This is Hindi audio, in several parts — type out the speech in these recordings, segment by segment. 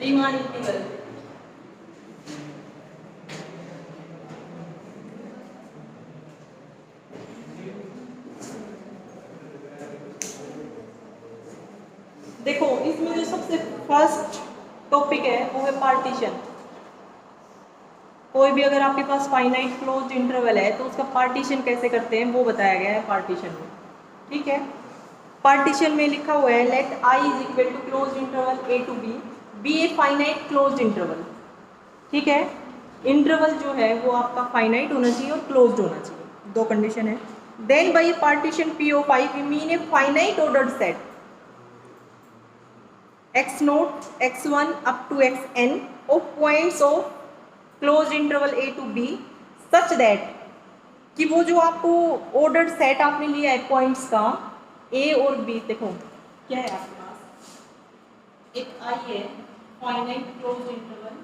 Riemann integral. देखो इसमें जो सबसे फर्स्ट टॉपिक है वो है पार्टीशन। कोई भी अगर आपके पास फाइनाइट क्लोज्ड इंटरवल है तो उसका पार्टीशन कैसे करते हैं वो बताया गया है पार्टीशन में। ठीक है, पार्टीशन में लिखा हुआ है let I is equal to closed interval a to b a finite closed interval. ठीक है, इंटरवल जो है वो आपका फाइनाइट होना चाहिए और क्लोज्ड होना चाहिए, दो कंडीशन है। Then by partition P of I we mean a finite ordered set x naught x1 up to xn of points of close interval a to b such that कि वो जो आपको ऑर्डर्ड सेट आपने लिया है पॉइंट्स का a और b, देखो क्या है आपके पास एक i है finite close interval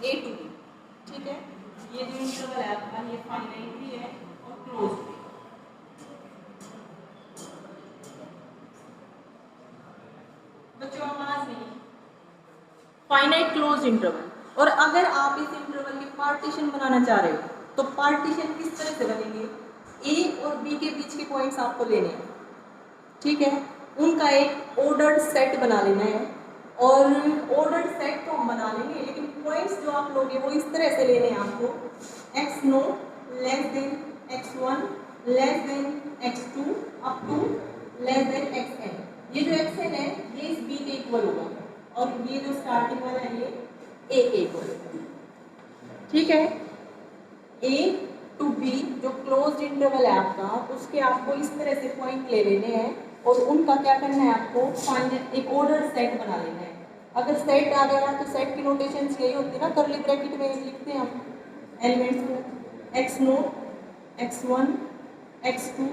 a to b। ठीक है, ये जो इंटरवल है आपका ये फाइनाइट भी है और क्लोज भी। बच्चों आवाज नहीं, फाइनाइट क्लोज इंटरवल। और अगर आप इस इंटरवल के पार्टीशन बनाना चाह रहे हो तो पार्टीशन किस तरह से बनेंगे, ए और बी के बीच के पॉइंट्स आपको लेने हैं। ठीक है, उनका एक ऑर्डर्ड सेट बना लेना है और ऑर्डर्ड सेट तो हम बना लेंगे लेकिन पॉइंट्स जो आप लोगे वो इस तरह से लेने हैं आपको x naught less than x1 less than x2 up to less than xn। ये जो xn है ये इस b के इक्वल होगा और ये जो स्टार्टिंग वाला है ये a के इक्वल होगा। ठीक है, a टू b जो क्लोज्ड इंटरवल है आपका उसके आपको इस तरह से पॉइंट ले लेने हैं और उनका क्या करना है आपको फाइनल एक ऑर्डर सेट बना लेना है। अगर सेट आ गया तो सेट की नोटेशंस यही होती है ना, कर्ली ब्रैकेट में लिखते हैं हम एलिमेंट्स को x naught x1 x2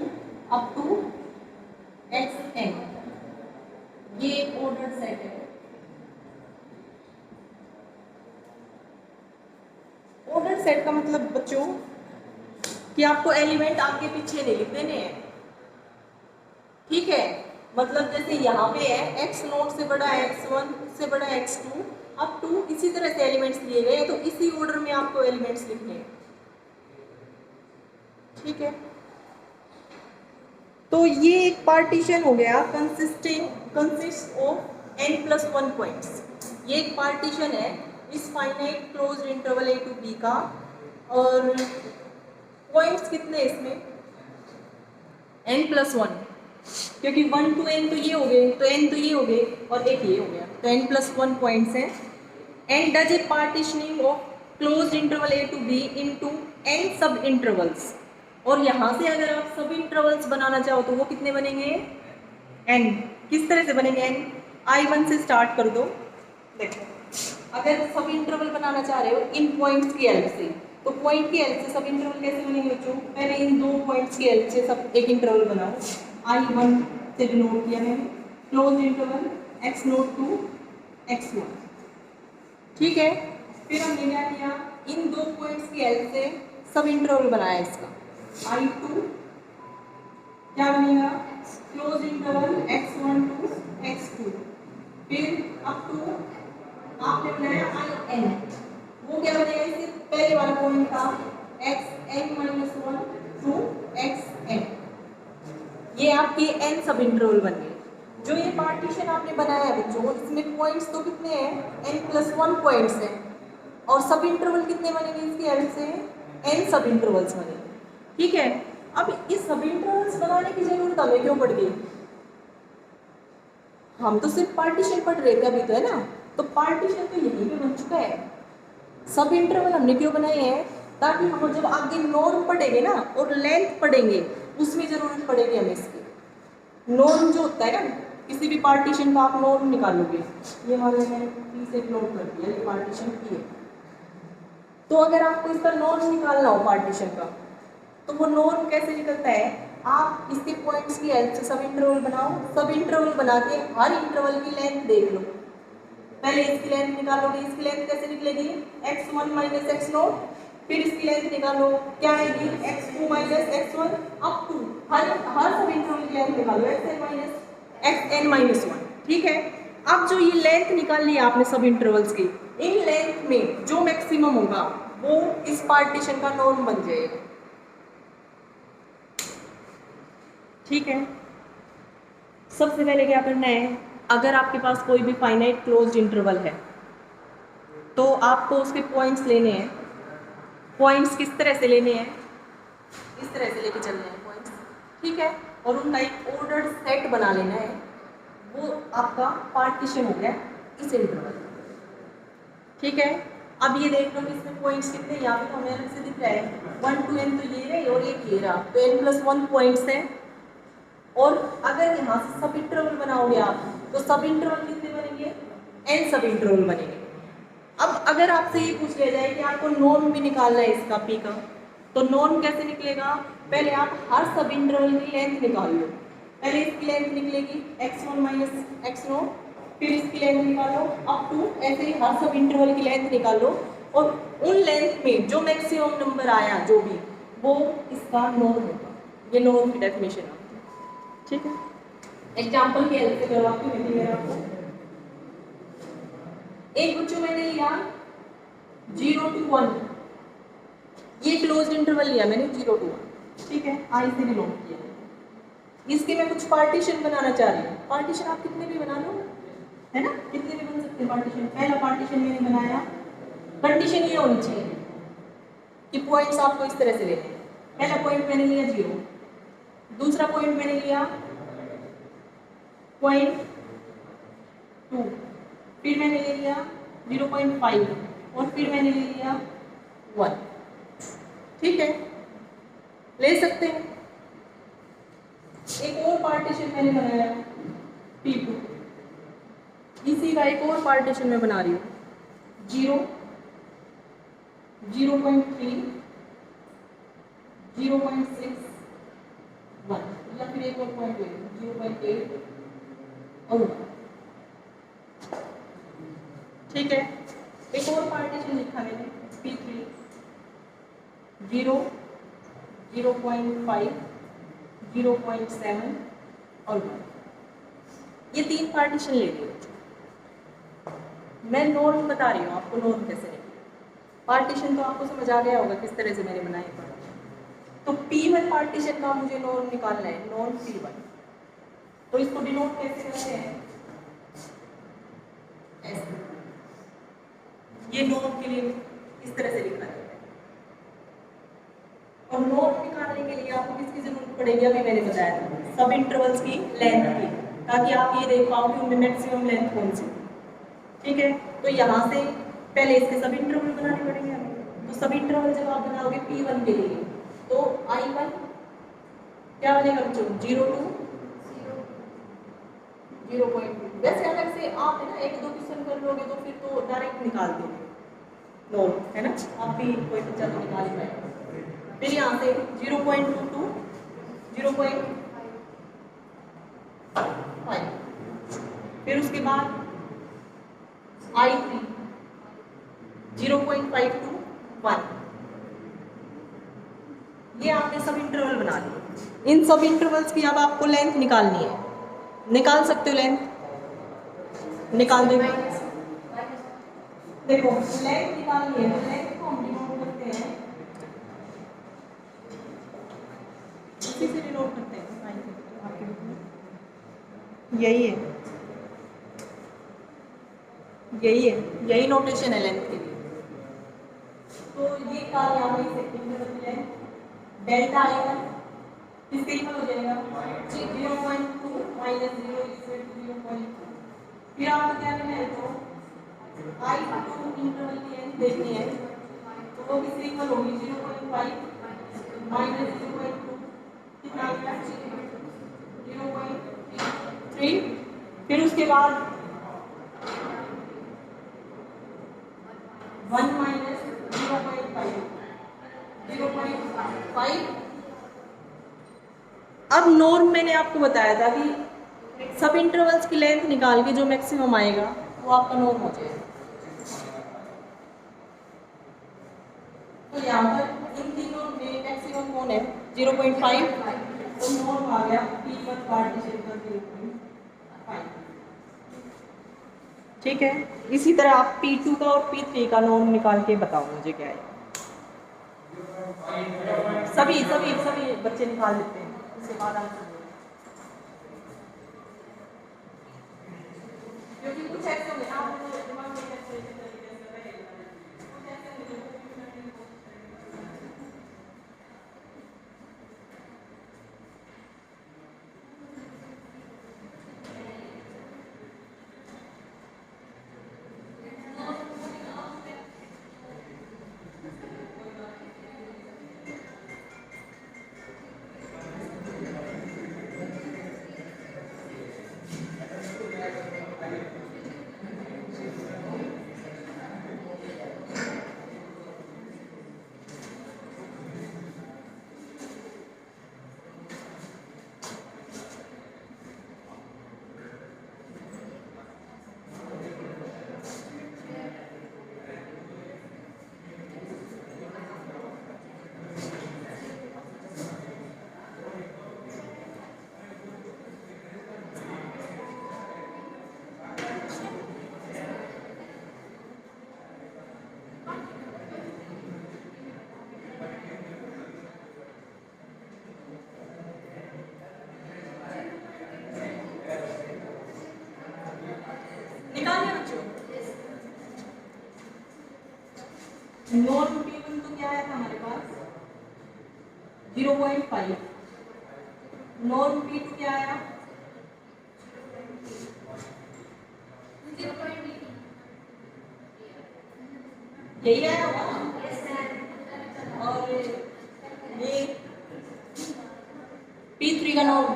up to xn। ये एक ऑर्डर सेट है। ऑर्डर सेट का मतलब बच्चों कि आपको एलिमेंट आगे पीछे नहीं लिख देने हैं। ठीक है, मतलब जैसे यहाँ पे है x नोट से बड़ा है x1 से बड़ा है x2 अप टू इसी तरह से एलिमेंट्स लिए गए तो इसी ऑर्डर में आपको एलिमेंट्स लिखने हैं। ठीक है, तो ये एक पार्टीशन हो गया कंसिस्ट ऑफ n+1 पॉइंट्स। ये एक पार्टीशन है इस finite closed interval a to b का। और पॉइंट्स कितने इसमें n+1, क्योंकि 1 to n तो ये हो गए तो n तो ये हो गए और एक ये हो गया तो n+1 पॉइंट्स हैं। And does a partitioning of closed interval a to b into n sub intervals. और यहाँ से अगर आप सब इंटरवल्स बनाना चाहो तो वो कितने बनेंगे n। किस तरह से बनेंगे n, I1 से स्टार्ट कर दो। देखो अगर सब इंटरवल बनाना चाह रहे हो इन पॉइंट्स की हेल्प से तो पॉइंट की हेल्प से सब इंटरवल कैसे बनेंगे बच्चों, पहले इन दो पॉइंट्स की हेल्प से सब एक इंटरवल बनाओ। I1 से डिनोट किया मैंने close interval x naught to x1। ठीक है, फिर हमने क्या किया इन दो पॉइंट्स की हेल्प से सब इंटरवल बनाया इसका I2 क्या बनेगा close interval x1 to x2। फिर अप टू आपने बनाया IN, वो क्या बनेगा इससे पहले वाला पॉइंट था xn-1 टू xn। ये आपके n सब इंटरवल बन गए। जो ये पार्टीशन आपने बनाया है बच्चों इसमें पॉइंट्स तो कितने हैं n+1 पॉइंट्स हैं और सब इंटरवल कितने बनेंगे इसकी हेल्प से n सब इंटरवल्स बनेंगे। ठीक है, अब इस सब इंटरवल्स बनाने की जरूरत हमें क्यों पड़ गई, हम तो सिर्फ पार्टीशन पढ़ रहे थे अभी तो है ना, तो पार्टीशन तो यहीं पे बन चुका है। सब इंटरवल हमने क्यों बनाए हैं ताकि हम जब आगे नॉर्म पढ़ेंगे ना और लेंथ पढ़ेंगे उसमें जरूरत पड़ेगी हमें इसकी। नॉर्म जो होता है ना किसी भी पार्टीशन का आप नॉर्म निकालोगे, ये हमारे मैंने पी से नोट कर दिया ये पार्टीशन की है। तो अगर आपको इसका नॉर्म निकालना हो पार्टीशन का तो वो नॉर्म कैसे निकलता है, आप इसके पॉइंट्स की हेल्प से सब इंटरवल बनाओ। सब इंटरवल बना के हर इंटरवल की लेंथ देख लो, पहले इसकी लेंथ निकालोगे, इसकी लेंथ कैसे निकलेगी x1 माइनस x नोट, फिर इसकी लेंथ निकालो क्या आएगी x2 minus x1 up to her सब इंटरवल की लेंथ निकालो xn माइनस 1। ठीक है, अब जो ये लेंथ निकाल ली आपने सब इंटरवल्स की, इन लेंथ में जो मैक्सिमम होगा वो इस पार्टीशन का नॉर्म बन जाएगा। ठीक है, सबसे पहले क्या करना है, अगर आपके पास कोई भी फाइनाइट क्लोज्ड इंटरवल है तो आपको उसके पॉइंट्स लेने हैं। पॉइंट्स किस तरह से लेने हैं, इस तरह से लेके चलने हैं पॉइंट्स, ठीक है, और उनका एक ऑर्डर्ड सेट बना लेना है। वो आपका पार्टीशन हो गया इस इंटरवल। ठीक है, अब ये देख लो कि इसमें पॉइंट्स कितने, यहाँ पे तो हमें अलग से दिख रहा है 1 to n तो ये रहे और ये रहा, तो n+1 पॉइंट्स है। और अगर यहाँ से सब इंटरवल बनाओगे आप तो सब इंटरवल कितने बनेंगे, n सब इंटरवल बनेंगे। अब अगर आपसे ये पूछ लिया जाए कि आपको नॉर्म भी निकालना है इसका p का, तो नॉर्म कैसे निकलेगा, पहले आप हर सब इंटरवल की लेंथ निकाल लो। पहले इसकी लेंथ निकलेगी x1 - x0, फिर इसकी लेंथ निकालो अप टू, ऐसे ही हर सब इंटरवल की लेंथ निकालो और उन लेंथ में जो मैक्सिमम नंबर आया जो भी, वो इसका नॉर्म होगा। ये नॉर्म की डेफिनेशन है। ठीक है, एग्जाम्पल की हेल्प से करवाती हूँ मैं आपको। एक बच्चों मैंने लिया 0 to 1, ये क्लोज्ड इंटरवल लिया मैंने 0 to 1, ठीक है, आई से बिलोंग किया। इसके मैं कुछ पार्टीशन बनाना चाह रही हूँ। पार्टीशन आप कितने भी बना लो, है ना, कितने भी बन सकते हैं पार्टीशन। पहला पार्टीशन मैंने बनाया, कंडीशन ये होनी चाहिए कि पॉइंट्स आपको इस तरह से लेने हैं। पहला पॉइंट मैंने लिया 0, दूसरा पॉइंट मैंने लिया 0.2, फिर मैंने ले लिया 0.5 और फिर मैंने ले लिया 1। ठीक है, ले सकते हैं। एक और पार्टीशन मैंने बनाया P2, इसी का एक और पार्टीशन मैं बना रही हूँ 0, 0.3, 0.6, 1, या फिर एक और पॉइंट 0.8 और 1। ठीक है, एक और पार्टीशन लिखा मैंने P3, 0, 0.5, 0.7 और 1। ये 3 पार्टीशन ले लिए। मैं नॉर्म बता रही हूँ आपको, नॉर्म कैसे निकले। पार्टीशन तो आपको समझ आ गया होगा किस तरह से मैंने बनाए पार्टीशन। तो P1 पार्टीशन का मुझे नॉर्म निकालना है, नॉर्म P1। तो इसको डिनोट कैसे करते हैं, ऐसे। ये नॉर्म के लिए इस तरह से लिखना है। और नॉर्म निकालने के लिए आपको किसकी जरूरत पड़ेगी, अभी मैंने बताया था, सब इंटरवल्स की लेंथ की, ताकि आप ये देख पाओ कि उनमें मैक्सिमम लेंथ कौन सी। ठीक है, तो यहाँ से पहले इसके सब इंटरवल बनाने पड़ेंगे हमें। तो सब इंटरवल जब आप बनाओगे P1 के लिए, तो I1 क्या बनेगा बच्चों, 0 to 0.2। वैसे अलग से आप है ना 1-2 क्वेश्चन कर लोगे तो फिर तो डायरेक्ट निकाल दोगे नॉर्म, है ना, आप भी कोई बच्चा तो निकाल ही पाएगा। फिर यहाँ से 0.2 to 0.5, फिर उसके बाद I3 0.5 to 1। ये आपने सब इंटरवल बना लिए। इन सब इंटरवल्स की अब आपको लेंथ निकालनी है। निकाल सकते हो लेंथ, निकाल देंगे। देखो लेंथ निकालनी है तो लेंथ को हम डिनोट करते हैं, इसी से डिनोट करते हैं। यही है, यही नोटेशन है लेंथ के लिए। तो ये काम यहाँ पे सेकंड डेल्टा आएगा, इसके इक्वल हो जाएगा 0.2 - 0 = 0.2। फिर आपको क्या करना है, तो I2 इंटरवल की लेंथ देखनी है, तो वो किसके इक्वल होगी, 0.5 - 0.2, कितना आ गया 0.3। फिर उसके बाद 1 - 0.5। अब नॉर्म मैंने आपको बताया था कि सब इंटरवल्स की लेंथ निकाल के जो मैक्सिमम आएगा वो आपका नॉर्म हो जाएगा। तो यहाँ पर इन तीनों में मैक्सिमम कौन है, 0.5, तो नॉर्म आ गया P1 पार्टीशन का 0.5। ठीक है, इसी तरह आप P2 का और P3 का नॉर्म निकाल के बताओ मुझे क्या है। सभी सभी सभी बच्चे निकाल लेते हैं, उसके बाद आंसर क्योंकि कुछ ऐसे होंगे ना आपको दिमाग में कैसे तरीके से रहेगा, कुछ ऐसे होंगे जो निकालिए बच्चों। नॉर्म P1 तो क्या आया था हमारे पास 0.5, नॉर्म P2 क्या आया 0.2, यही आया होगा। और ये P3 का नॉर्म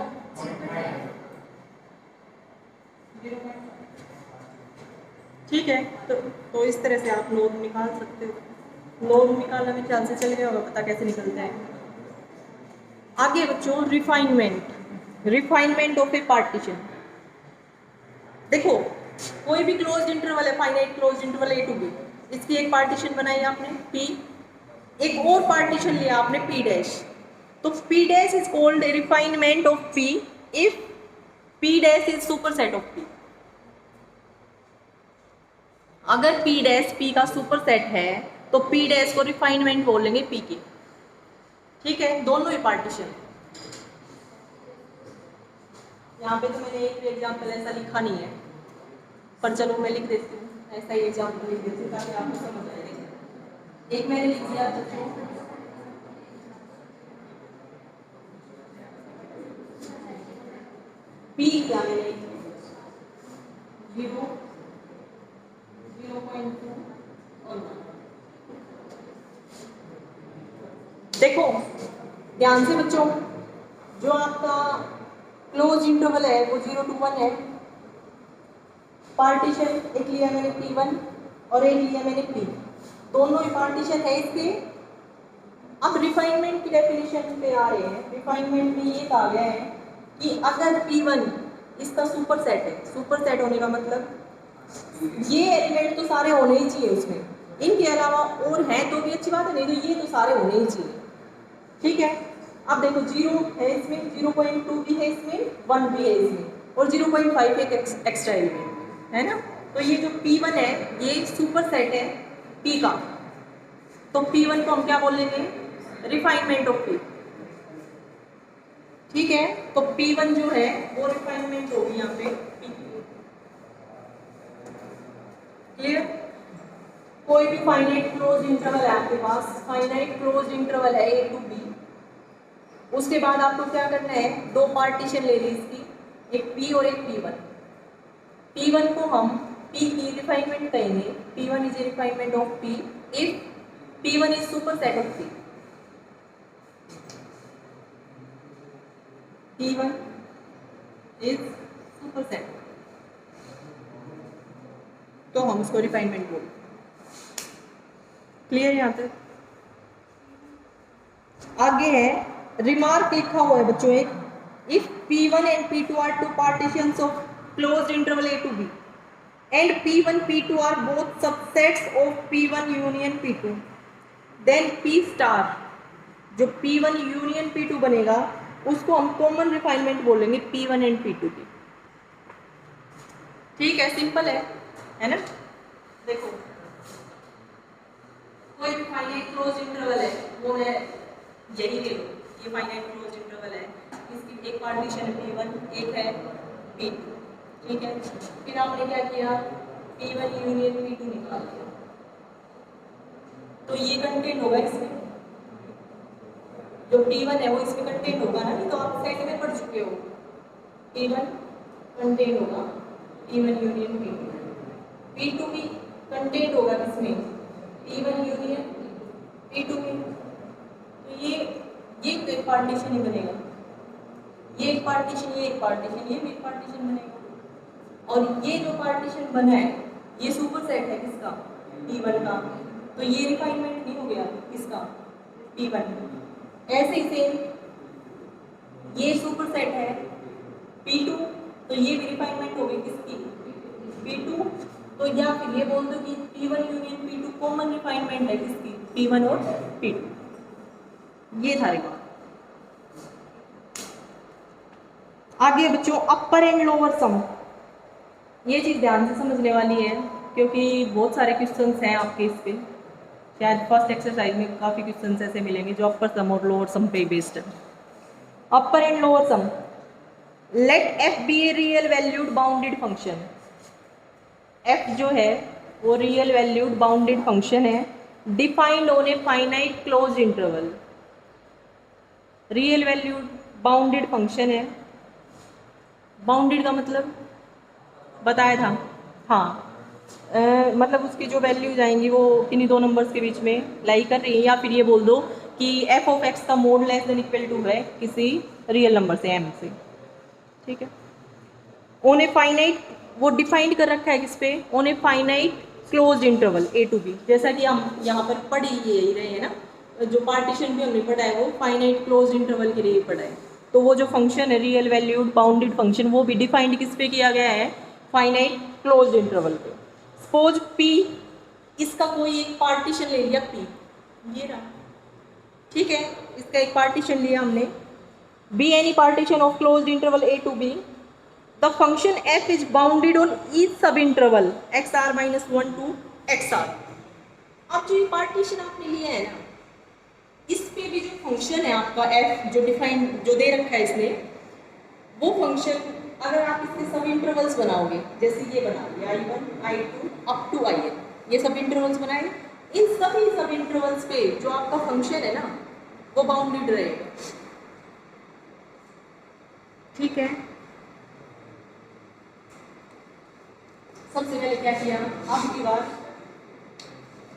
0.5। ठीक है, तो इस तरह से आप नॉर्म निकाल सकते हो। नॉर्म निकालना में ख्याल से चल गया होगा पता कैसे निकलता है। आगे बच्चों रिफाइनमेंट ऑफ ए पार्टीशन। देखो कोई भी क्लोज्ड इंटरवल है, finite closed interval A to B, इसकी एक पार्टीशन बनाई आपने P, एक और पार्टीशन लिया आपने P डैश, तो P dash is called refinement of P if P dash is superset of P। अगर P डैश P का सुपरसेट है तो P डैश को रिफाइनमेंट बोलेंगे P की। ठीक है, दोनों ही पार्टीशन। यहाँ पे तो मैंने एक एग्जाम्पल ऐसा लिखा नहीं है, पर चलो मैं लिख देती हूँ, ऐसा ही एग्जाम्पल लिख देती हूँ ताकि आपको समझ आए। एक मैंने लिख दिया बच्चों P क्या मैंने 0, 0.2 और 1। देखो ध्यान से बच्चों, जो आपका क्लोज इंटरवल है वो 0 to 1 है। पार्टीशन एक लिया मैंने P1 और एक लिया मैंने P, दोनों ही पार्टीशन है इसके। अब रिफाइनमेंट की डेफिनेशन पे आ रहे हैं। रिफाइनमेंट में ये कहा गया है कि अगर P1 इसका सुपरसेट है, सुपरसेट होने का मतलब ये एलिमेंट तो सारे होने ही चाहिए उसमें, इनके अलावा और हैं तो भी अच्छी बात है, नहीं तो ये तो सारे होने ही चाहिए। ठीक है, अब देखो 0 है इसमें, 0.2 भी है इसमें, 1 भी है इसमें और 0.5 एक एक्स्ट्रा एलिमेंट है ना। तो ये जो P1 है ये सुपरसेट है P का, तो P1 को हम क्या बोलेंगे रिफाइनमेंट ऑफ P। ठीक है, तो P1 जो है वो रिफाइनमेंट होगी यहाँ पे P। क्लियर? कोई भी फाइनाइट क्लोज इंटरवल है आपके पास, फाइनाइट क्लोज इंटरवल है A to B, उसके बाद आपको क्या करना है, दो पार्टीशन ले ली इसकी, एक P और एक P1। P1 को हम P की रिफाइनमेंट कहेंगे, P1 is a refinement of P if P1 is superset of P। P1 is superset, तो हम उसको रिफाइनमेंट बोलते। क्लियर यहाँ तक? आगे है रिमार्क लिखा हुआ है बच्चों एक, if P1 and P2 are two partitions of closed interval A to B and P1 P2 are both subsets of P1 union P2, then P star जो P1 union P2 बनेगा उसको हम कॉमन रिफाइनमेंट बोलेंगे P1 and P2 की। ठीक है, सिंपल है है ना। देखो कोई भी फाइनाइट क्लोज इंटरवल है, वो मैं यही ले लूँ, ये फाइनाइट क्लोज इंटरवल है, इसकी एक पार्टीशन है P1, एक है P2, ठीक है। फिर आपने क्या किया, P1 यूनियन P2 निकाल दिया, तो ये कंटेंट होगा इसमें, जो P1 है वो इसमें कंटेंट होगा ना, नहीं तो आप सेट में पढ़ चुके हो, P1 कंटेंट होगा P1 यूनियन P2, P2 भी कंटेंट होगा किसमें, P1 यूनियन P2 में। तो ये तो एक पार्टीशन ही बनेगा, ये एक पार्टीशन, ये एक पार्टीशन, ये भी एक पार्टीशन बनेगा। और ये जो पार्टीशन बना है ये सुपर सेट है किसका, P1 का, तो ये रिफाइनमेंट नहीं हो गया किसका, P1। ऐसे ही सेम ये सुपर सेट है P2, तो ये भी रिफाइनमेंट हो गई किसकी, P2। तो या फिर ये बोल दो कि P1 union P2 common refinement है किसकी, P1 और P2। ये था रिकॉर्ड। आगे बच्चों अपर एंड लोअर सम, ये चीज़ ध्यान से समझने वाली है क्योंकि बहुत सारे क्वेश्चंस हैं आपके इस पे, शायद फर्स्ट एक्सरसाइज में काफ़ी क्वेश्चंस ऐसे मिलेंगे जो अपर सम और लोअर सम पे बेस्ड है। Upper and lower sum, let f be a real valued bounded function, f जो है वो रियल वैल्यूड बाउंडेड फंक्शन है, defined on a finite close interval. Real valued bounded function है, बाउंडेड का मतलब बताया था, हाँ मतलब उसकी जो वैल्यूज आएंगी वो किन्हीं दो नंबर्स के बीच में लाई कर रही है, या फिर ये बोल दो कि f ऑफ x का mod less than equal to है किसी रियल नंबर से m से, ठीक है। ऑन ए फाइनाइट, वो डिफाइंड कर रखा है किस पे, on a finite close interval a to b, जैसा कि हम यहाँ पर पढ़ ही रहे हैं ना, जो पार्टीशन भी हमने पढ़ा है वो फाइनाइट क्लोज इंटरवल के लिए पढ़ा है। तो वो जो फंक्शन है रियल वैल्यूड बाउंडेड फंक्शन, वो भी डिफाइंड किस पे किया गया है, फाइनाइट क्लोज इंटरवल पे। सपोज P, इसका कोई एक पार्टीशन ले लिया P, ये रहा, ठीक है, इसका एक पार्टीशन लिया हमने, B any partition of closed interval A to B, the function f is bounded on each sub interval xr - 1 to xr। अब जो ये पार्टीशन आपने लिया है ना, इस पे भी जो फंक्शन है आपका f जो डिफाइन जो दे रखा है इसने, वो फंक्शन अगर आप इसके सब इंटरवल्स बनाओगे, जैसे ये बना लिया I1 I2 up to IN, ये सब इंटरवल्स बनाए, इन सभी सब इंटरवल्स पे जो आपका फंक्शन है ना वो बाउंडेड रहेगा, ठीक है। सबसे पहले क्या किया, अब की बार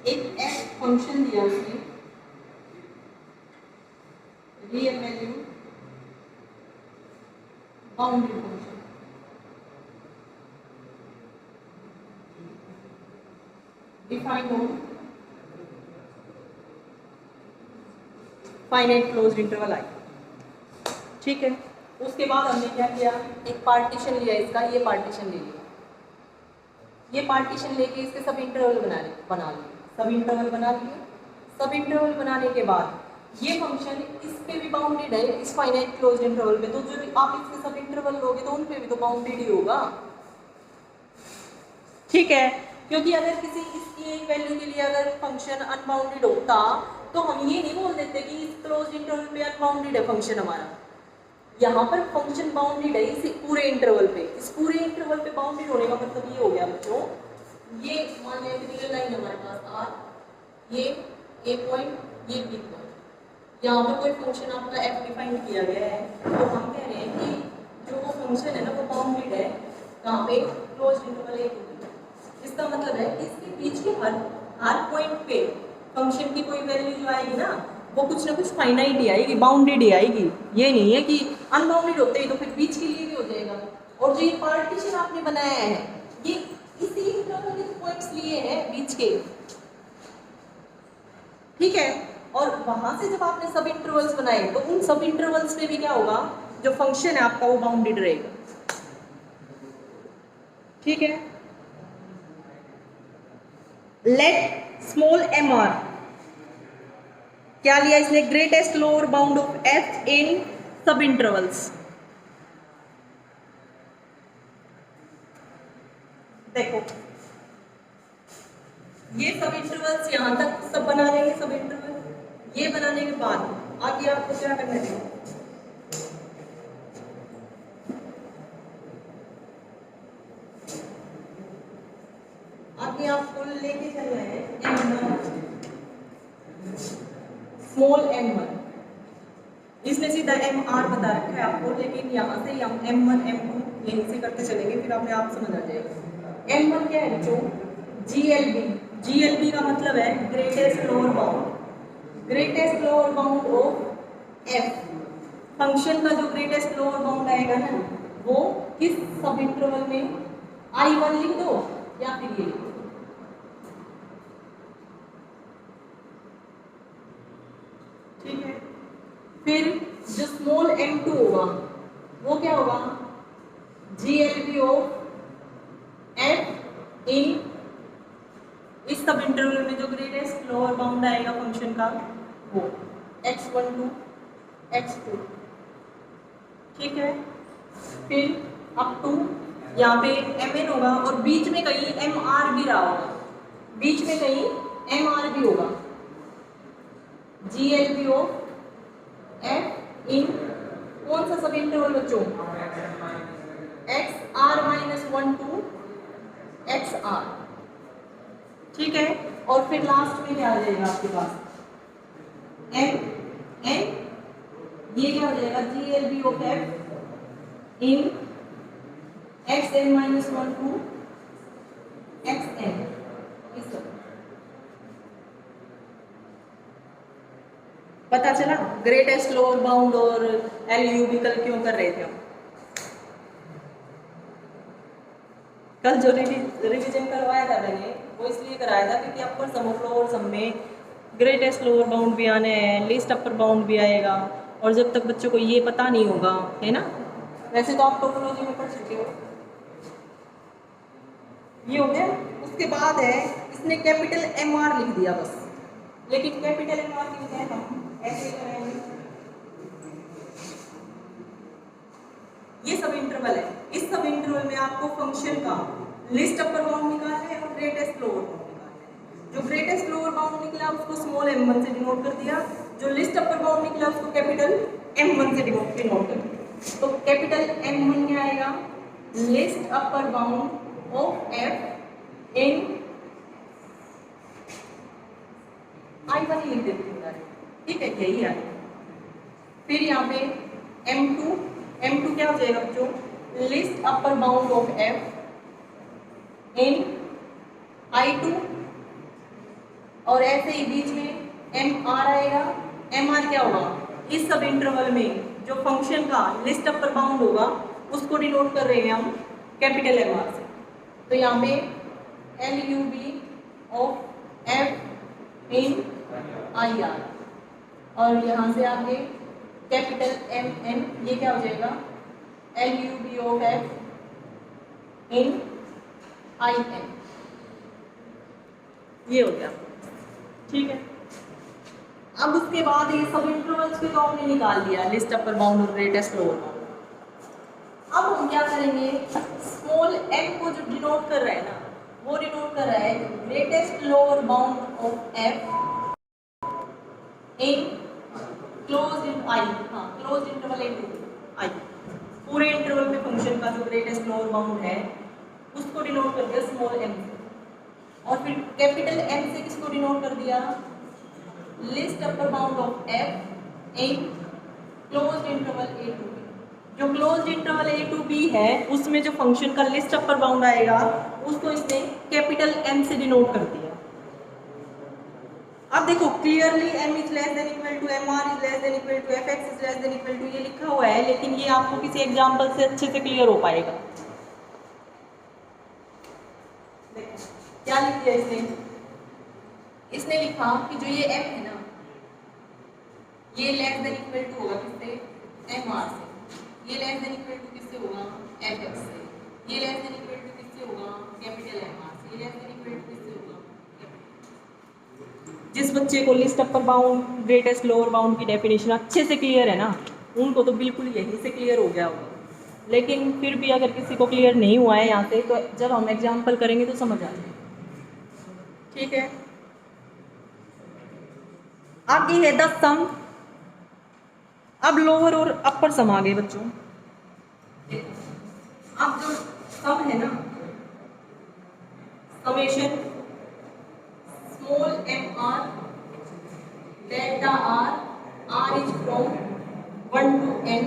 एक f फंक्शन दिया उसने, real value bounded function, defined on finite closed interval I, ठीक है। उसके बाद हमने क्या किया, एक पार्टीशन लिया इसका, ये पार्टीशन ले लिया, ये पार्टीशन लेके इसके सब इंटरवल बना लिए, सब इंटरवल बना लिए, सब इंटरवल बनाने के बाद ये फंक्शन इस पे भी बाउंडेड है, इस फाइनाइट क्लोज्ड इंटरवल पे, तो जो भी आप इसके सब इंटरवल लोगे तो उन पे भी तो बाउंडेड ही होगा, ठीक है। क्योंकि अगर किसी इसकी एक वैल्यू के लिए अगर फंक्शन अनबाउंडेड होता तो हम ये नहीं बोल देते कि इस क्लोज्ड इंटरवल पे अनबाउंडेड है फंक्शन हमारा, यहाँ पर फंक्शन बाउंडेड है इस पूरे इंटरवल पे, इस पूरे इंटरवल पे बाउंडेड होने का मतलब ये हो गया बच्चों, ये मान लिया कि रियल लाइन हमारे पास R, ये A पॉइंट, ये B पॉइंट, यहाँ पर कोई फंक्शन आपका f डिफाइन किया गया है, तो हम कह रहे हैं कि जो वो फंक्शन है ना वो बाउंडेड है कहाँ पे, closed interval A to B। इसका मतलब है कि इसके बीच के हर पॉइंट पे फंक्शन की कोई वैल्यू जो आएगी ना वो कुछ ना कुछ फाइनाइट ही आएगी, बाउंडेड ही आएगी, ये नहीं है कि अनबाउंडेड होते ही तो फिर बीच के लिए भी हो जाएगा। और जो ये पार्टीशन आपने बनाया है ये इसी इंटरवल के पॉइंट्स लिए हैं बीच के, ठीक है। और वहां से जब आपने सब इंटरवल्स बनाए तो उन सब इंटरवल्स पे भी क्या होगा, जो फंक्शन है आपका वो बाउंडेड रहेगा, ठीक है। लेट स्मॉल mr, क्या लिया इसने, greatest lower bound of f इन सब इंटरवल्स। देखो ये सब इंटरवल्स यहाँ तक सब बना लेंगे, सब इंटरवल। ये बनाने के बाद आगे आपको क्या करना है, आगे आपको लेके चलना है स्मॉल m1। इसने सीधा mr बता रखा है आपको, लेकिन यहाँ से हम m1 m2 यहीं से करते चलेंगे, फिर अपने आप समझ आ जाएगा। m1 क्या है बच्चों, GLB का मतलब है greatest lower bound, greatest lower bound of f। Function का जो ग्रेटेस्ट लोअर बाउंड आएगा ना, वो किस सब इंटरवल में, I1 लिख दो या फिर ये लिख दो, ठीक है। फिर जो स्मॉल m2 होगा वो क्या होगा, GLB ऑफ f इन इस सब इंटरवल में जो ग्रेटेस्ट लोअर बाउंड आएगा फंक्शन का, वो x1 to x2, ठीक है। फिर अप टू यहाँ पे mn होगा और बीच में कहीं mr भी रहा होगा, बीच में कहीं mr भी होगा। GLB ऑफ f इन कौन सा सब इंटरवल बच्चों, xr-1 to xr, ठीक है। और फिर लास्ट में क्या आ जाएगा आपके पास, mn, ये क्या हो जाएगा, GLB of f in xn-1 to xn, इस तरह। पता चला ग्रेटेस्ट लोअर बाउंड और LUB कल क्यों कर रहे थे हम, कल जो रिवीजन करवाया था मैंने वो इसलिए कराया था क्योंकि अपर सम और लोअर सम में ग्रेटेस्ट लोअर बाउंड भी आने हैं, लीस्ट अपर बाउंड भी आएगा, और जब तक बच्चों को ये पता नहीं होगा, है ना। वैसे तो आप टोपोलॉजी में पढ़ चुके हो, ये हो गया। उसके बाद है इसने कैपिटल MR लिख दिया बस, लेकिन कैपिटल MR की बजाय हम ऐसे करेंगे, ये सब इंटरवल है, इस सब इंटरवल में आपको फंक्शन का लिस्ट अपर बाउंड निकालना है और ग्रेटेस्ट लोअर बाउंड निकालना है। जो ग्रेटेस्ट लोअर बाउंड निकला उसको स्मॉल m1 से डिनोट कर दिया, जो लिस्ट अपर बाउंड निकला उसको कैपिटल M1 से डिनोट कर दिया। तो कैपिटल M1 क्या आएगा, list upper bound of f in I1 ही लिख देते हैं, ठीक है, यही आएगा। फिर यहाँ पे M2 क्या हो जाएगा बच्चों, list upper bound of f in I2, और ऐसे ही बीच में MR आएगा। MR क्या होगा, इस सब इंटरवल में जो फंक्शन का लिस्ट अपर बाउंड होगा उसको डिनोट कर रहे हैं हम कैपिटल MR से। तो यहाँ पे LUB of f in IR, और यहाँ से आगे कैपिटल MN, ये क्या हो जाएगा, LUB of f in IN, ये हो गया, ठीक है। अब उसके बाद ये सब इंटरवल्स पे तो आपने निकाल दिया लिस्ट अपर बाउंड और ग्रेटेस्ट लोअर बाउंड। अब हम क्या करेंगे, स्मॉल m को जो डिनोट कर रहा है ना, वो डिनोट कर रहा है greatest lower bound of f in closed in I, हाँ क्लोज्ड इंटरवल इनटू I, पूरे इंटरवल में फंक्शन का जो ग्रेटेस्ट लोअर बाउंड है उसको डिनोट कर दिया स्मॉल m से, और फिर कैपिटल M से किसको डिनोट कर दिया, least upper bound of f in closed interval A to B। जो closed interval A to B है उसमें जो फंक्शन का लिस्ट अपर बाउंड आएगा उसको इसने कैपिटल M से डिनोट कर दिया। अब देखो clearly m is less than equal to mr is less than equal to fx is less than equal to, ये लिखा हुआ है, लेकिन ये आपको किसी एग्जांपल से अच्छे से क्लियर हो पाएगा। देखो क्या लिख दिया इसने लिखा कि जो ये m है ना, ये लेस देन इक्वल टू होगा किससे, mr से, ये लेस देन इक्वल टू किससे होगा, fx से, ये लेस देन इक्वल टू किससे होगा, कैपिटल mr से, ये लेस देन इक्वल टू किससे होगा। जिस बच्चे को list upper bound greatest lower bound की डेफिनेशन अच्छे से क्लियर है ना, उनको तो बिल्कुल यहीं से क्लियर हो गया होगा, लेकिन फिर भी अगर किसी को क्लियर नहीं हुआ है यहाँ से, तो जब हम एग्जाम्पल करेंगे तो समझ आ जाएगा, ठीक है, आगे है द सम। अब लोअर और अपर सम आ गए बच्चों। अब जो सम है ना, summation small m r delta r is from 1 to n।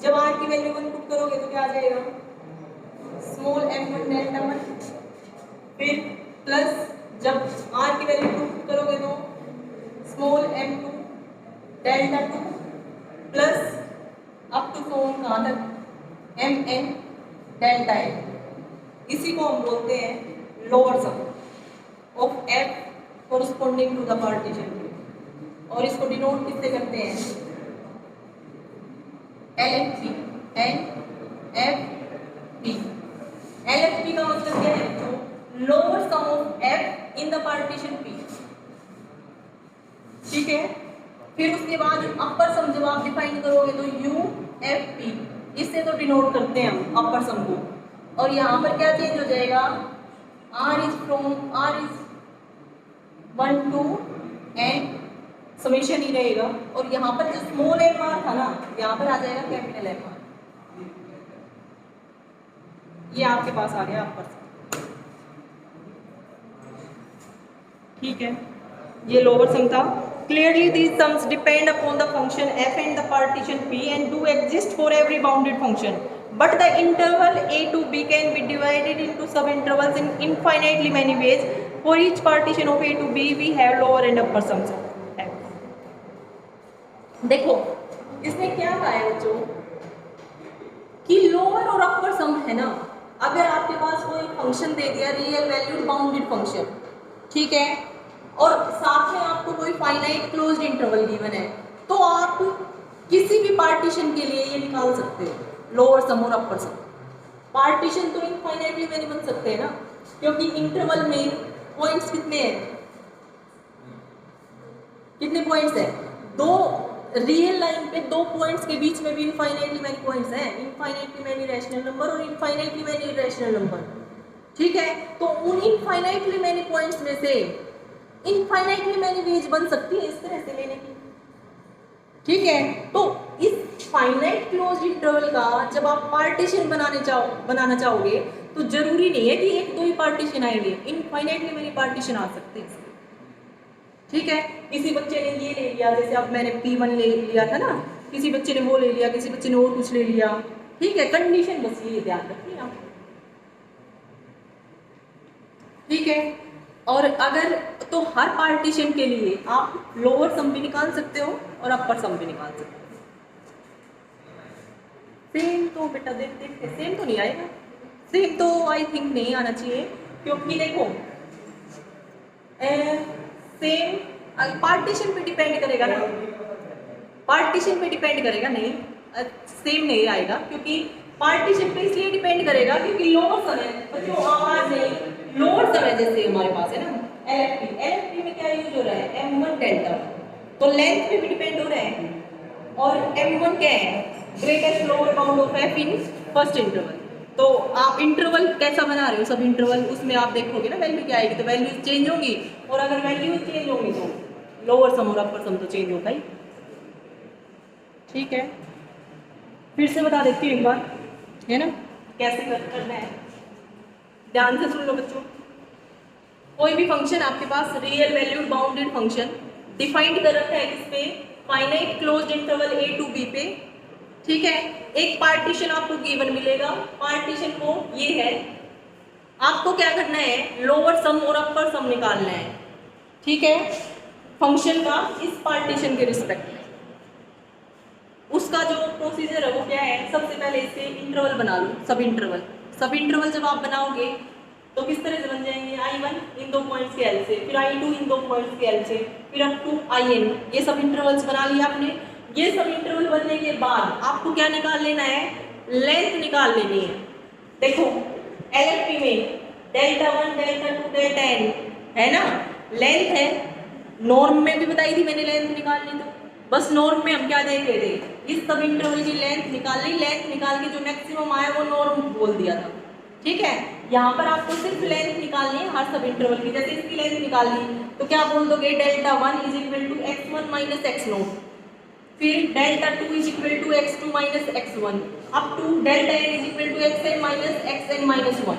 जब आर की वैल्यू 1 पुट करोगे तो क्या आ जाएगा, स्मॉल m1 डेल्टा 1, फिर प्लस जब आर की वैल्यू 2 पुट करोगे तो small m2 delta 2 plus up to form कहाँ तक mn डेल्टा n। इसी को हम बोलते हैं lower sum of f corresponding to the partition, और इसको डिनोट किससे करते हैं, LFP, LFP। LFP का मतलब क्या है बच्चों, lower sum of f in the partition P। ठीक है, फिर उसके बाद अपर सम जब आप डिफाइन करोगे तो UFP, इससे तो डिनोट करते हैं हम अपर सम को। और यहाँ पर क्या चेंज हो जाएगा, R is 1 to n summation ही रहेगा, और यहाँ पर जो स्मॉल m r था ना, यहाँ पर आ जाएगा कैपिटल M r। ये आपके पास आ गया अपर सम। ठीक है, ये लोअर सम था। Clearly these sums depend upon the function f and the partition P and do exist for every bounded function, but the interval a to b can be divided into subintervals in infinitely many ways. For each partition of a to b we have lower and upper sums of f। देखो इसने क्या कहा है बच्चों कि लोअर और अपर सम है ना, अगर आपके पास कोई फंक्शन दे दिया रियल वैल्यूड बाउंडेड फंक्शन, ठीक है, और साथ में आपको कोई फाइनाइट क्लोज्ड इंटरवल गिवन है, तो आप किसी भी पार्टीशन के लिए ये निकाल सकते हो, लोअर सम और अपर सम। पार्टीशन तो इनफाइनाइटली मैनी बन सकते हैं ना, क्योंकि इंटरवल में पॉइंट्स कितने हैं, कितने पॉइंट्स हैं, दो रियल लाइन पे दो पॉइंट्स के बीच में भी इनफाइनाइटली मैनी पॉइंट्स हैं, इनफाइनाइटली मैनी रैशनल नंबर और इनफाइनाइटली मैनी इरेशनल नंबर। ठीक है, तो उन इनफाइनाइटली मैनी पॉइंट्स में से इनफाइनाइटली मैनी वेज बन सकती है इस तरह से लेने की। ठीक है, तो इस फाइनाइट क्लोज्ड इंटरवल का जब आप पार्टीशन बनाना चाहोगे तो जरूरी नहीं है कि एक दो ही पार्टीशन आएंगे, इनफाइनाइटली मैनी पार्टीशन आ सकते हैं। ठीक है, किसी बच्चे ने ये ले लिया, जैसे अब मैंने P1 ले लिया था ना, किसी बच्चे ने वो ले लिया, किसी बच्चे ने और कुछ ले लिया। ठीक है, कंडीशन बस ये ध्यान रखिए आप। ठीक है, और अगर तो हर पार्टीशन के लिए आप लोअर सम भी निकाल सकते हो और अपर सम भी निकाल सकते हो। सेम तो बेटा देखते सेम तो नहीं आएगा, सेम तो आई थिंक नहीं आना चाहिए, क्योंकि देखो सेम पार्टीशन पे डिपेंड करेगा ना, पार्टीशन पे डिपेंड करेगा, नहीं सेम नहीं आएगा, क्योंकि पार्टीशन पे इसलिए डिपेंड करेगा क्योंकि लोअर सम है बच्चों, आवाज नहीं, लोअर सम है, जैसे हमारे पास है ना LFP में क्या यूज हो रहा है, M1 डेल्टा, तो लेंथ पे भी डिपेंड हो रहा है, और M1 क्या है, greatest lower bound of f in first interval. तो आप इंटरवल कैसा बना रहे हो, सब इंटरवल, उसमें आप देखोगे ना वैल्यू क्या आएगी, तो वैल्यू चेंज होंगी, और अगर वैल्यू चेंज होंगी तो लोअर सम और अपर सम तो चेंज होगा ही। ठीक है, फिर से बता देती हूँ एक बार, है ना, कैसे करना है, ध्यान से सुन लो बच्चों। कोई भी फंक्शन आपके पास real valued bounded function defined कर रखा है किस पे, finite closed interval a to b पे। ठीक है, एक पार्टीशन आपको गिवन मिलेगा, पार्टीशन को ये है, आपको क्या करना है, लोअर सम और अपर सम निकालना है। ठीक है, फंक्शन का इस पार्टीशन के रिस्पेक्ट में उसका जो प्रोसीजर है वो क्या है, सबसे पहले इससे इंटरवल बना लो, सब इंटरवल। सब इंटरवल जब आप बनाओगे तो किस तरह से बन जाएंगे, I1 इन दो पॉइंट्स के L से, फिर I2 इन दो पॉइंट्स के L से, फिर अप टू IN, ये सब इंटरवल्स बना लिया आपने। ये सब इंटरवल बनने के बाद आपको क्या निकाल लेना है, लेंथ निकाल लेनी है। देखो LFP में डेल्टा 1 डेल्टा 2 डेल्टा n है ना, लेंथ है, नॉर्म में भी बताई थी मैंने लेंथ निकालनी, तो बस नॉर्म में हम क्या देख रहे थे, इस सब इंटरवल की लेंथ निकालनी, लेंथ निकाल के जो मैक्सिमम आया वो नॉर्म बोल दिया था। ठीक है, यहाँ पर आपको सिर्फ लेंथ निकालनी है हर सब इंटरवल की। जैसे इसकी लेंथ निकालनी तो क्या बोल दोगे, delta 1 is equal to x1 minus x0, फिर delta 2 is equal to x2 minus x1 up to delta n is equal to xn minus xn minus 1।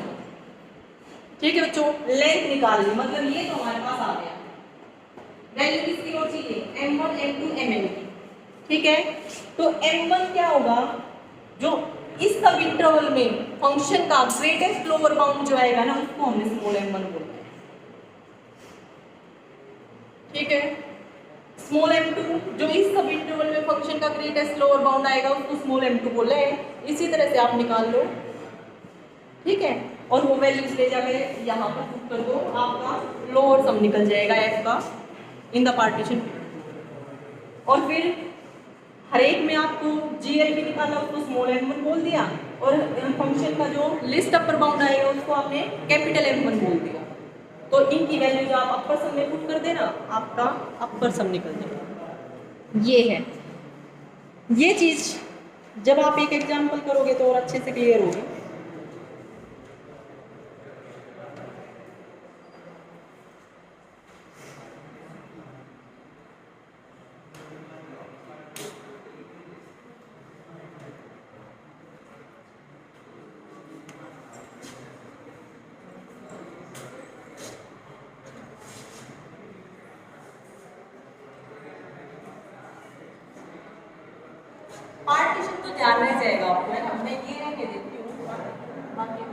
ठीक है बच्चों, लेंथ निकालनी मतलब ये तो हमारे पास आ गया। वैल्यू किसकी और चाहिए, m1 m2 mn की। ठीक है, तो m1 क्या होगा, जो इस सब इंटरवल में फंक्शन का ग्रेटेस्ट लोअर बाउंड जो आएगा ना उसको हमने स्मॉल m1 बोलते हैं। ठीक है, स्मॉल m2 जो इस सब इंटरवल में फंक्शन का ग्रेटेस्ट लोअर बाउंड आएगा उसको स्मॉल m2 बोले हैं। इसी तरह से आप निकाल लो। ठीक है, और वो वैल्यूज ले जाकर यहाँ पर पुट कर दो, आपका लोअर सम निकल जाएगा f का इन द पार्टीशन। और फिर हर एक में आपको GL भी निकाला उसको स्मॉल m1 बोल दिया, और फंक्शन का जो लिस्ट अपर बाउंड आएगा उसको आपने कैपिटल M1 बोल दिया। तो इनकी वैल्यूज आप अपर सम में पुट कर देना, आपका अपर सम निकल जाएगा। ये है, ये चीज जब आप एक एग्जाम्पल करोगे तो और अच्छे से क्लियर होगी। पार्टीशन तो ध्यान रह जाएगा आपको, है ना, मैं ये रहने देती हूँ बाकी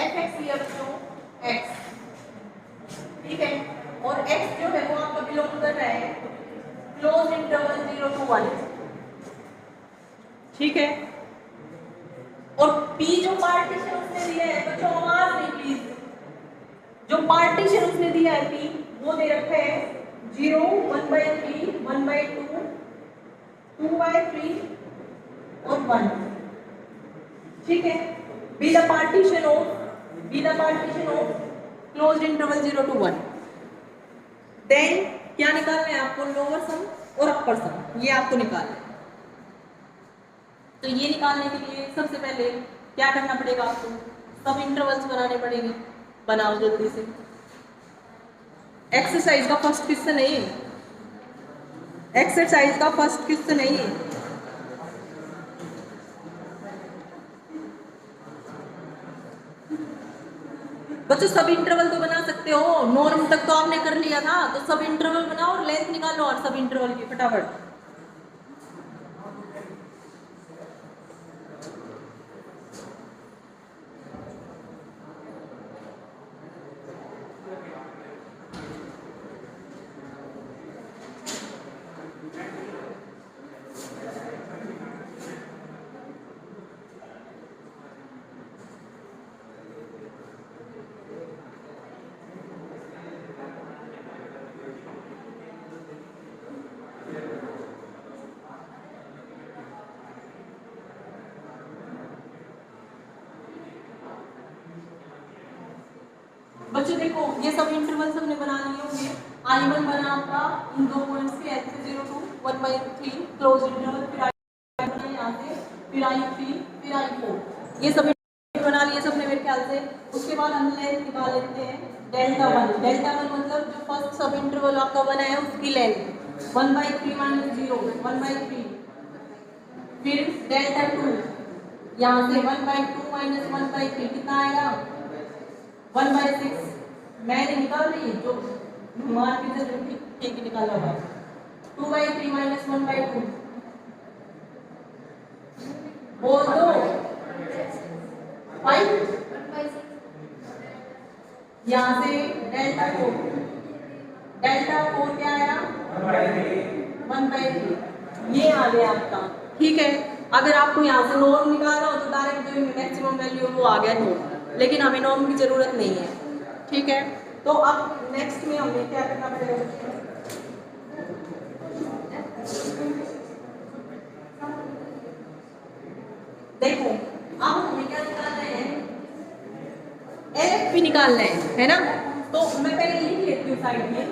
fx लिया बच्चों x। ठीक है, और x जो है वो आपका बिलोंग कर रहा है क्लोज इंटरवल 0 to 1। ठीक है, और p जो पार्टीशन उसने दिया है बच्चों, आवाज नहीं प्लीज, जो पार्टीशन उसने दिया है p वो दे रखा है 0 1/3 1/2 2/3 और 1। ठीक है, be the partition of closed interval 0 to 1। Then क्या निकालना है आपको, लोअर सम और अपर सम, ये आपको निकालना है। तो ये निकालने के लिए सबसे पहले क्या करना पड़ेगा आपको, सब इंटरवल्स बनाने पड़ेंगे। बनाओ जल्दी से, एक्सरसाइज का फर्स्ट क्वेश्चन है ये, एक्सरसाइज का फर्स्ट क्वेश्चन है ये। बच्चों सब इंटरवल तो बना सकते हो, नॉर्म तक तो आपने कर लिया था, तो सब इंटरवल बनाओ और लेंथ निकालो और सब इंटरवल की फटाफट। बच्चों देखो ये सब इंटरवल हमने बना लिए होंगे। I1 बना आपका इन दो पॉइंट्स के x 0 to 1/3 क्लोज इंटरवल, फिर I बना यहाँ से, फिर I3, फिर I4, ये सब बना लिए सबने मेरे ख्याल से। उसके बाद हम लेंथ निकाल लेते हैं डेल्टा 1। डेल्टा 1 मतलब जो फर्स्ट सब इंटरवल आपका बना है उसकी लेंथ 1/3 माइनस 0 1/3, फिर डेल्टा 2 यहाँ से 1/2 माइनस 1/3 कितना आएगा 1/6। मैंने निकाल रही जो मान के चल ठीक निकाला होगा 2/3 माइनस 1/2 बोल दो 5। यहाँ से डेल्टा 4 क्या आया 1/3, ये आ गया आपका। ठीक है, अगर आपको यहाँ से नॉर्म निकालना हो तो डायरेक्ट जो मैक्सिमम वैल्यू वो आ गया नॉर्म, लेकिन हमें नॉर्म की जरूरत नहीं है। ठीक है, तो अब नेक्स्ट में हमें क्या करना पड़ेगा, देखो अब हमें क्या निकालना है, LFP निकालना है ना। तो मैं पहले लिख लेती हूँ साइड में,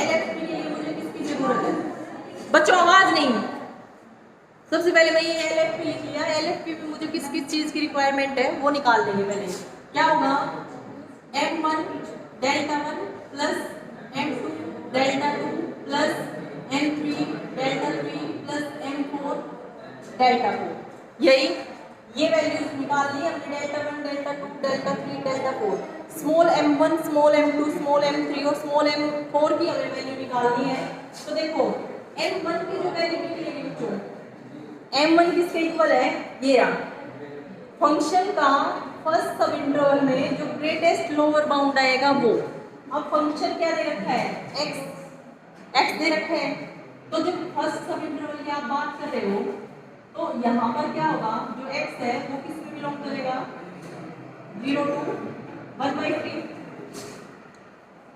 LFP के लिए मुझे किसकी जरूरत है बच्चों, आवाज नहीं। सबसे पहले मैं ये LFP लिख लिया, LFP में मुझे किस किस चीज की रिक्वायरमेंट है वो निकाल लेंगे पहले। क्या होगा, M1 delta 1 plus M2 delta 2 plus M3 delta 3 plus M4 delta 4, यही ये वैल्यूज निकाल ली हमने, delta 1 delta 2 delta 3 delta 4। Small m1 small m2 small m3 और स्मॉल m4 की हमें वैल्यू निकालनी है। तो देखो m1 की जो वैल्यू निकलेगी बच्चों, m1 किसके इक्वल है, ये रहा फंक्शन का फर्स्ट सब इंटरवल में जो ग्रेटेस्ट लोअर बाउंड आएगा वो। अब फंक्शन क्या दे रखा है, x दे रखा है। तो जब फर्स्ट सब इंटरवल की आप बात कर रहे हो तो यहाँ पर क्या होगा, जो x है वो किस में बिलोंग करेगा, 0 to 1/3।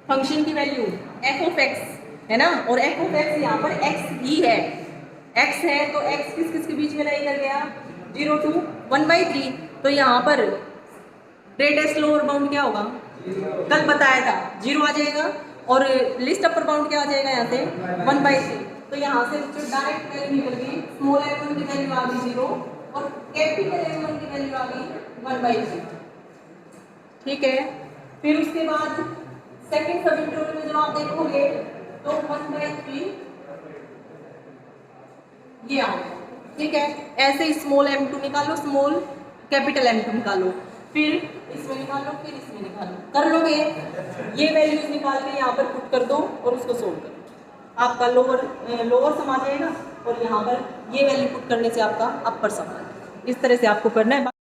फंक्शन की वैल्यू f of x है ना, और f of x यहाँ पर x ही है, x है तो x किस किस के बीच में लाई कर गया, 0 to 1/3। तो यहाँ पर ग्रेटेस्ट लोअर बाउंड क्या होगा, कल बताया था 0 आ जाएगा, और लिस्ट अपर बाउंड क्या आ जाएगा यहाँ से 1/3। तो यहाँ से जो डायरेक्ट वैल्यू निकल गई, स्मॉल m1 की वैल्यू आ गई 0 और कैपिटल M1 की वैल्यू आ गई 1/3। ठीक है, फिर उसके बाद सेकंड सब इंटरवल में जब आप देखोगे तो 1/3 ये आओगे। ठीक है, ऐसे ही स्मॉल m2 निकालो, स्मॉल कैपिटल M2 निकालो, फिर इसमें निकालो, फिर इसमें निकालो, कर लोगे। ये वैल्यूज निकाल के यहाँ पर पुट कर दो और उसको सोल्व करो, आपका लोअर सम आ जाएगा और यहाँ पर ये वैल्यू पुट करने से आपका अपर सम आ जाएगा। इस तरह से आपको करना है।